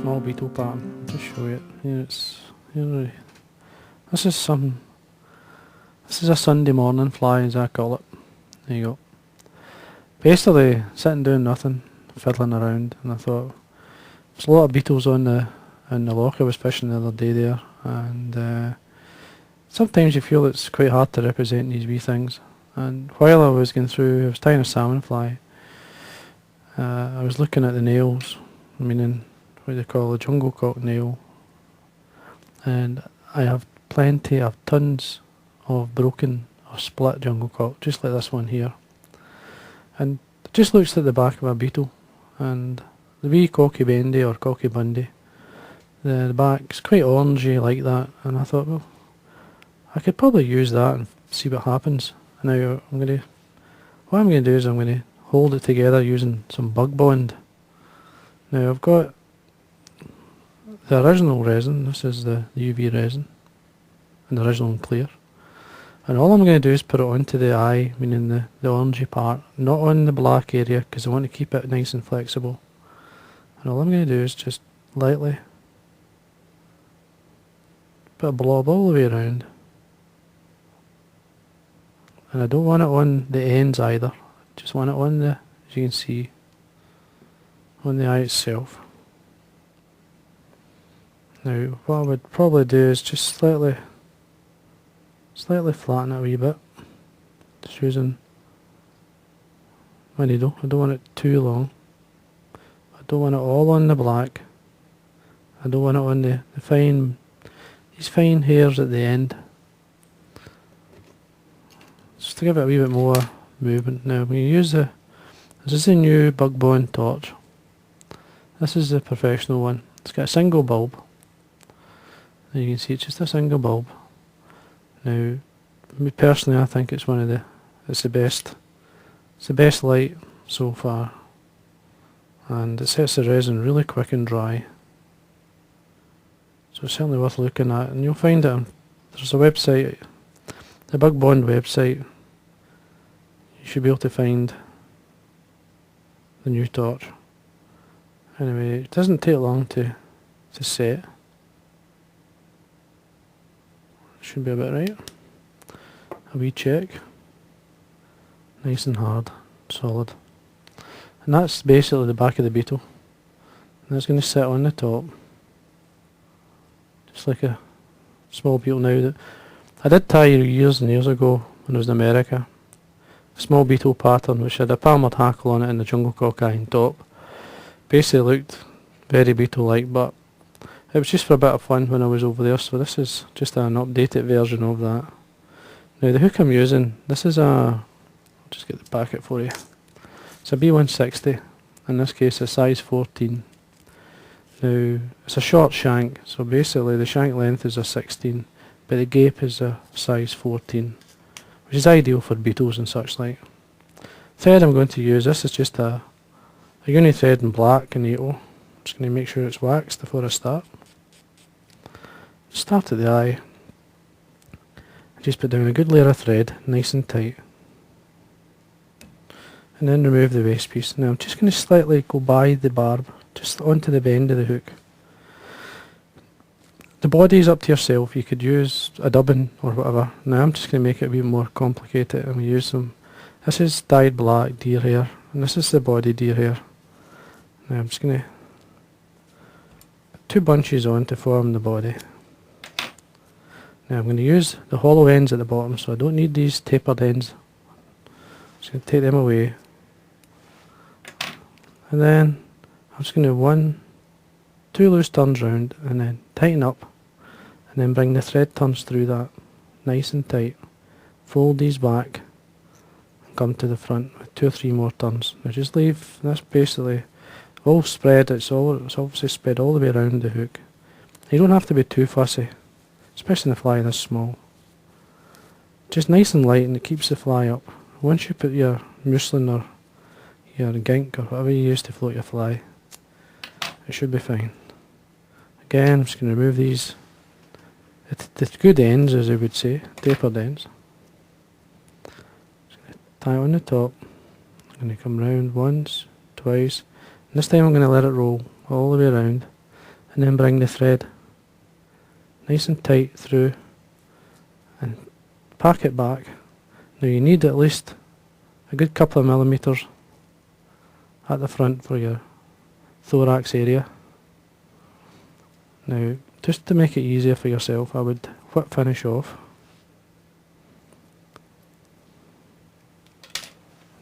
small beetle pattern. I'll just show you it. Here it's here. This is a Sunday morning fly, as I call it. There you go. Basically sitting doing nothing, fiddling around, and I thought there's a lot of beetles on the loch I was fishing the other day there, and sometimes you feel it's quite hard to represent these wee things. And while I was going through, I was tying a salmon fly. I was looking at the nails, meaning what they call a jungle cock nail, and I have tons of broken or split jungle cock, just like this one here. And it just looks like the back of a beetle, and the wee cocky bendy or cocky bundy, the back's quite orangey like that, and I thought, well, I could probably use that and see what happens. Now what I'm going to do is I'm going to hold it together using some bug bond. Now I've got the original resin, this is the UV resin, and the original and clear. And all I'm going to do is put it onto the eye, meaning the orangey part, not on the black area, because I want to keep it nice and flexible. And all I'm going to do is just lightly put a blob all the way around. And I don't want it on the ends either, just want it on the, as you can see, on the eye itself. Now what I would probably do is just slightly flatten it a wee bit, just using my needle. I don't want it too long. I don't want it all on the black. I don't want it on these fine hairs at the end. Just to give it a wee bit more movement. Now we use this is a new bug bond torch. This is the professional one. It's got a single bulb. There you can see it's just a single bulb. Now, me personally, I think it's it's the best light so far, and it sets the resin really quick and dry. So it's certainly worth looking at, and you'll find it. There's a website, the Bug Bond website. You should be able to find the new torch. Anyway, it doesn't take long to set. Should be about right. A wee check. Nice and hard, solid. And that's basically the back of the beetle. And that's going to sit on the top, just like a small beetle. Now that I did tie years and years ago when I was in America, a small beetle pattern which had a palmered hackle on it and the jungle cock eye on top. Basically looked very beetle-like, but it was just for a bit of fun when I was over there, so this is just an updated version of that. Now the hook I'm using, this is I'll just get the packet for you. It's a B160, in this case a size 14. Now it's a short shank, so basically the shank length is a 16, but the gape is a size 14, which is ideal for beetles and such like. Thread I'm going to use, this is just a uni thread in black and 8/0. I'm just going to make sure it's waxed before I start. Start at the eye, just put down a good layer of thread, nice and tight, and then remove the waste piece. Now I'm just going to slightly go by the barb, just onto the bend of the hook. The body is up to yourself, you could use a dubbing or whatever. Now I'm just going to make it a bit more complicated and we use some, this is dyed black deer hair, and this is the body deer hair. Now I'm just going to put 2 bunches on to form the body. Now I'm going to use the hollow ends at the bottom, so I don't need these tapered ends. I'm just going to take them away. And then I'm just going to 2 loose turns round and then tighten up, and then bring the thread turns through that nice and tight. Fold these back and come to the front with 2 or 3 more turns. Now just leave, that's basically all spread, it's obviously spread all the way around the hook. You don't have to be too fussy, especially in a fly this small. Just nice and light, and it keeps the fly up. Once you put your muslin or your gink or whatever you use to float your fly, it should be fine. Again, I'm just going to remove these, the good ends as I would say, tapered ends. Just going to tie it on the top. I'm going to come round once, twice, and this time I'm going to let it roll all the way around. and then bring the thread nice and tight through and pack it back. Now you need at least a good couple of millimetres at the front for your thorax area. Now, just to make it easier for yourself, I would whip finish off.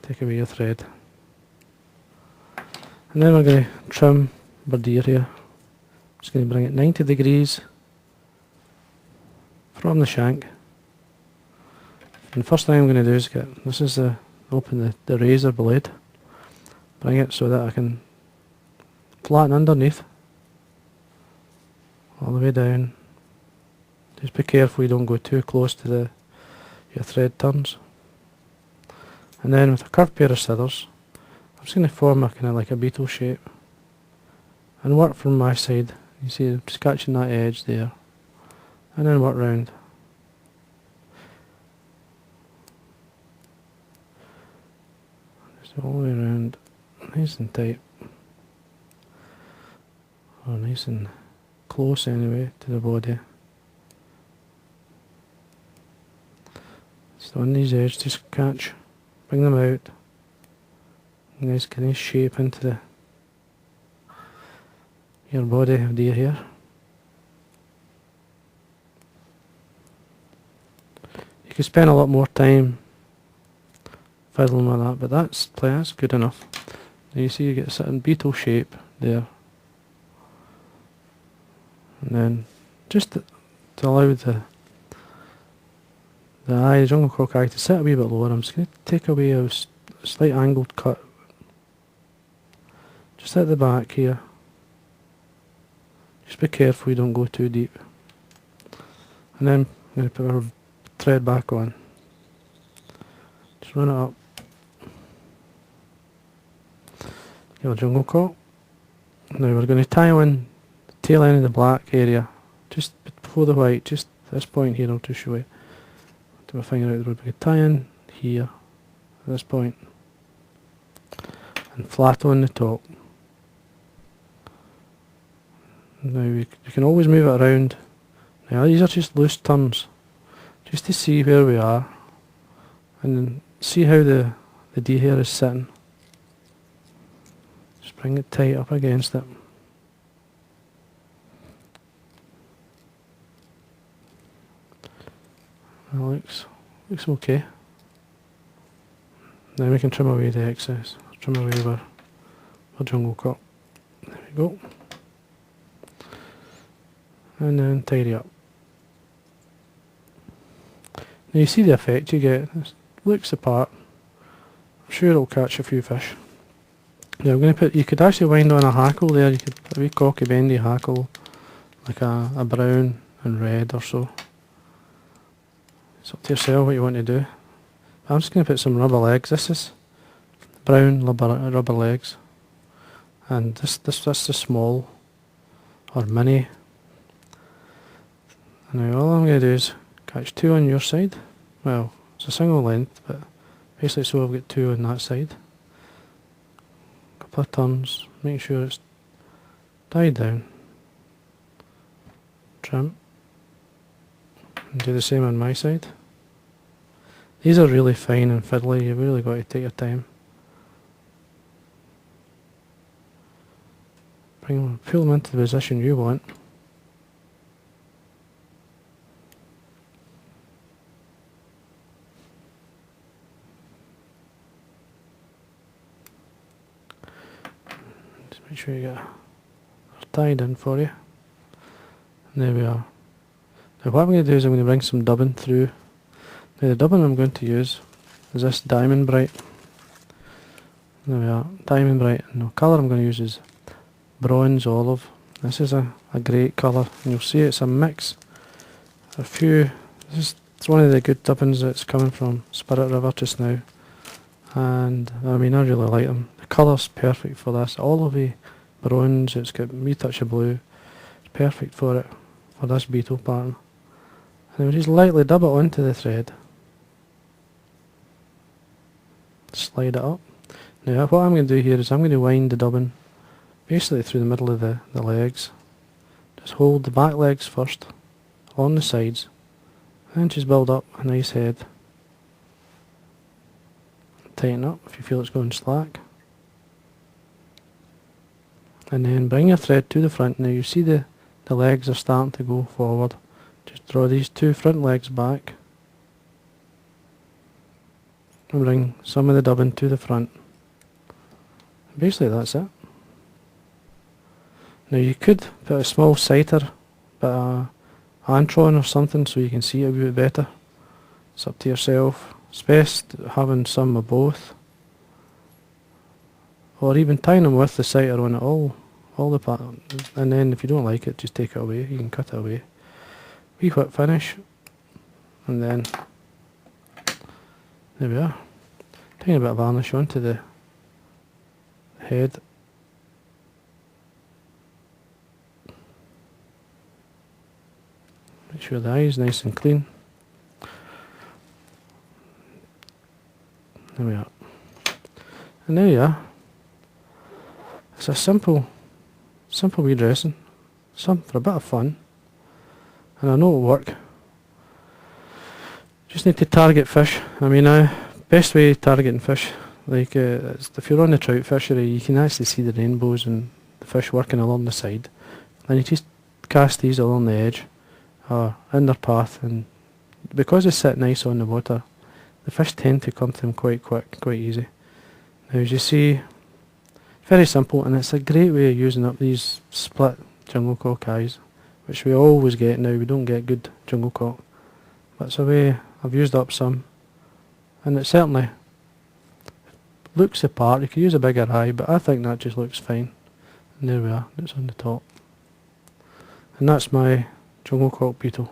Take away your thread. And then we're going to trim Birdier here. Just going to bring it 90 degrees from the shank. And the first thing I'm going to do is open the razor blade. Bring it so that I can flatten underneath. All the way down. Just be careful you don't go too close to your thread turns. And then with a curved pair of scissors, I'm just going to form a kind of like a beetle shape and work from my side. You see, I'm just catching that edge there, and then work round. Just all the way around, nice and tight, or nice and close anyway to the body. So on these edges, just catch, bring them out. Nice kind of shape into your body of deer here. You could spend a lot more time fiddling with that, but that's good enough. Now you see you get a certain beetle shape there. And then just to allow the jungle cock eye to sit a wee bit lower, I'm just going to take away a slight angled cut just at the back here. Just be careful you don't go too deep. And then I'm going to put our thread back on. Just run it up. Your jungle cock. Now we're going to tie on the tail end of the black area, just before the white, just this point here. I'll just show you. Put my finger out the road. We can tie in here, at this point, and flat on the top. Now you can always move it around. Now these are just loose turns, just to see where we are, and then see how the deer is sitting. Just bring it tight up against it. That looks okay. Now we can trim away the excess. Trim away our jungle cock. There we go. And then tidy up. Now you see the effect you get. It looks the part. I'm sure it'll catch a few fish. Now I'm going to you could actually wind on a hackle there. You could put a wee cocky bendy hackle, like a brown and red or so. It's up to yourself what you want to do. I'm just going to put some rubber legs. This is brown rubber legs, and that's the small or mini. And now all I'm going to do is catch two on your side. Well, it's a single length, but basically so I've got two on that side. Couple of turns, make sure it's tied down. Trim. And do the same on my side. These are really fine and fiddly, you've really got to take your time. Pull them into the position you want. Just make sure you get tied in for you. And there we are. Now what I'm going to do is I'm going to bring some dubbing through. Now the dubbing I'm going to use is this Diamond Bright. There we are, Diamond Bright. And the colour I'm going to use is Bronze Olive. This is a great colour, and you'll see it's a mix. It's one of the good dubbins that's coming from Spirit River just now. And I mean, I really like them. The colour's perfect for this. Olivey bronze, it's got a wee touch of blue. It's perfect for it, for this beetle pattern. And we just lightly dub it onto the thread. Slide it up. Now what I'm going to do here is I'm going to wind the dubbin basically through the middle of the legs. is hold the back legs first, along the sides, and just build up a nice head. Tighten up if you feel it's going slack. And then bring your thread to the front. Now you see the legs are starting to go forward. Just draw these two front legs back. And bring some of the dubbing to the front. Basically that's it. Now you could put a small sighter, bit of antron or something so you can see it a bit better. It's up to yourself. It's best having some of both. Or even tying them with the sighter on it all the pattern. And then if you don't like it, just take it away. You can cut it away. Wee whip finish. And then there we are. Tiny bit of varnish onto the head. Make sure the eye's nice and clean. There we are. And there you are. It's a simple wee dressing. Some for a bit of fun. And I know it'll work. Just need to target fish. I mean, best way of targeting fish, like is if you're on the trout fishery, you can actually see the rainbows and the fish working along the side. And you just cast these along the edge or in their path, and because they sit nice on the water, the fish tend to come to them quite quick, quite easy. Now as you see, very simple, and it's a great way of using up these split jungle cock eyes, which we always get now. We don't get good jungle cock, but it's a way I've used up some, and it certainly looks the part. You could use a bigger eye, but I think that just looks fine. And there we are, it's on the top. And that's my jungle cock beetle.